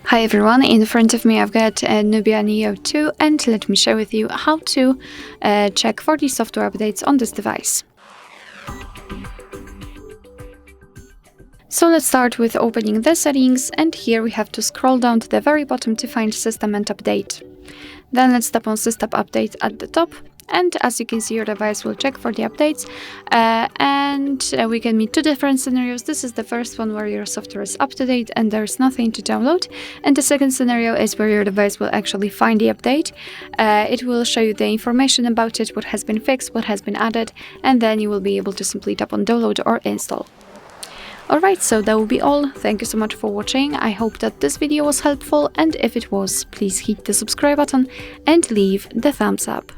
Hi everyone, in front of me I've got Nubia Neo 2 and let me share with you how to check for the software updates on this device. So let's start with opening the settings, and here we have to scroll down to the very bottom to find System and Update. Then let's tap on System Update at the top, and as you can see, your device will check for the updates, and we can meet two different scenarios. This is the first one where your software is up to date and there's nothing to download, and the second scenario is where your device will actually find the update. It will show you the information about it, what has been fixed, what has been added, and then you will be able to simply tap on download or install. Alright, so that will be all. Thank you so much for watching. I hope that this video was helpful, and if it was, please hit the subscribe button and leave the thumbs up.